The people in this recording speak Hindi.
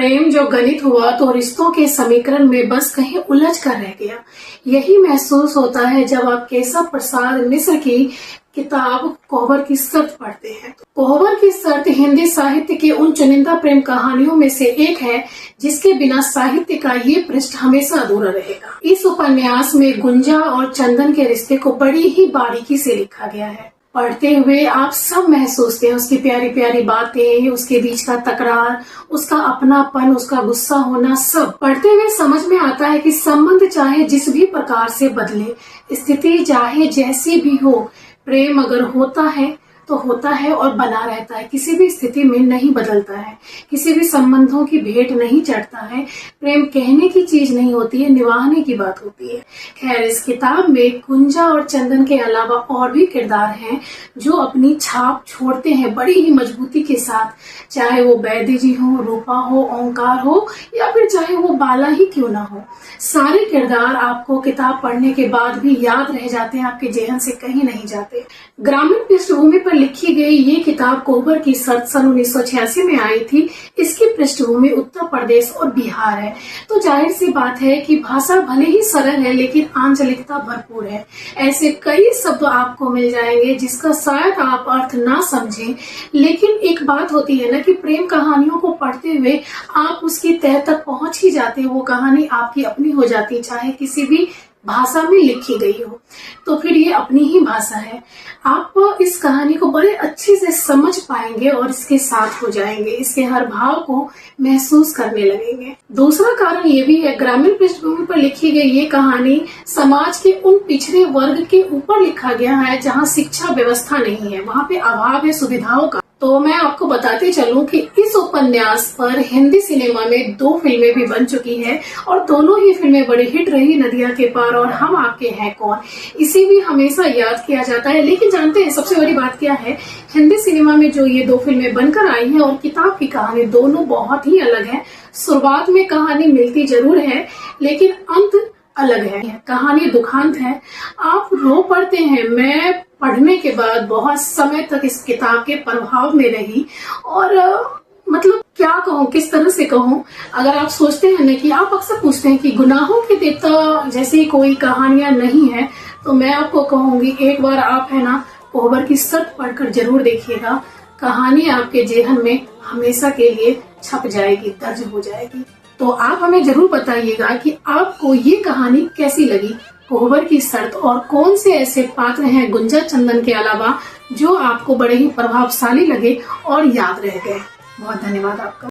प्रेम जो गणित हुआ तो रिश्तों के समीकरण में बस कहीं उलझ कर रह गया। यही महसूस होता है जब आप केशव प्रसाद मिश्र की किताब कोहबर की शर्त पढ़ते हैं। कोहबर की शर्त हिंदी साहित्य की उन चुनिंदा प्रेम कहानियों में से एक है जिसके बिना साहित्य का ये पृष्ठ हमेशा अधूरा रहेगा। इस उपन्यास में गुंजा और चंदन के रिश्ते को बड़ी ही बारीकी से लिखा गया है। पढ़ते हुए आप सब महसूस करें उसकी प्यारी प्यारी बातें, उसके बीच का तकरार, उसका अपनापन, उसका गुस्सा होना, सब पढ़ते हुए समझ में आता है कि संबंध चाहे जिस भी प्रकार से बदले, स्थिति चाहे जैसी भी हो, प्रेम अगर होता है तो होता है और बना रहता है, किसी भी स्थिति में नहीं बदलता है, किसी भी संबंधों की भेंट नहीं चढ़ता है। प्रेम कहने की चीज नहीं होती है, निभाने की बात होती है। खैर, इस किताब में गुंजा और चंदन के अलावा और भी किरदार हैं जो अपनी छाप छोड़ते हैं बड़ी ही मजबूती के साथ, चाहे वो वैद्य जी हो, रूपा हो, ओंकार हो, या फिर चाहे वो बाला ही क्यों ना हो। सारे किरदार आपको किताब पढ़ने के बाद भी याद रह जाते हैं, आपके जेहन से कहीं नहीं जाते। ग्रामीण पृष्ठभूमि पर लिखी गई ये किताब कोहबर की शर्त सन 1986 में आई थी। इसकी पृष्ठभूमि उत्तर प्रदेश और बिहार है, तो जाहिर सी बात है कि भाषा भले ही सरल है लेकिन आंचलिकता भरपूर है। ऐसे कई शब्द आपको मिल जाएंगे जिसका शायद आप अर्थ ना समझें, लेकिन एक बात होती है ना कि प्रेम कहानियों को पढ़ते हुए आप उसकी तह तक पहुंच ही जाते हैं। वो कहानी आपकी अपनी हो जाती है, चाहे किसी भी भाषा में लिखी गई हो, तो फिर ये अपनी ही भाषा है। आप इस कहानी को बड़े अच्छे से समझ पाएंगे और इसके साथ हो जाएंगे, इसके हर भाव को महसूस करने लगेंगे। दूसरा कारण ये भी है, ग्रामीण पृष्ठभूमि पर लिखी गई ये कहानी समाज के उन पिछड़े वर्ग के ऊपर लिखा गया है जहाँ शिक्षा व्यवस्था नहीं है, वहाँ पे अभाव है सुविधाओं का। तो मैं आपको बताते चलूं कि इस उपन्यास पर हिंदी सिनेमा में 2 फिल्में भी बन चुकी है और दोनों ही फिल्में बड़ी हिट रही, नदिया के पार और हम आपके हैं कौन। इसे भी हमेशा याद किया जाता है। लेकिन जानते हैं सबसे बड़ी बात क्या है, हिंदी सिनेमा में जो ये 2 फिल्में बनकर आई है और किताब की कहानी दोनों बहुत ही अलग है। शुरुआत में कहानी मिलती जरूर है लेकिन अंत अलग है, कहानी दुखांत है। आप रो पड़ते हैं। मैं पढ़ने के बाद बहुत समय तक इस किताब के प्रभाव में रही और मतलब क्या कहूँ, किस तरह से कहूँ। अगर आप सोचते हैं ना कि आप अक्सर पूछते हैं कि गुनाहों के देवता जैसी कोई कहानियां नहीं है, तो मैं आपको कहूंगी एक बार आप है ना कोहबर की शर्त पढ़कर जरूर देखिएगा। कहानी आपके जेहन में हमेशा के लिए छप जाएगी, दर्ज हो जाएगी। तो आप हमें जरूर बताइएगा कि आपको ये कहानी कैसी लगी, कोहबर की शर्त, और कौन से ऐसे पात्र हैं गुंजा चंदन के अलावा जो आपको बड़े ही प्रभावशाली लगे और याद रह गए। बहुत धन्यवाद आपका।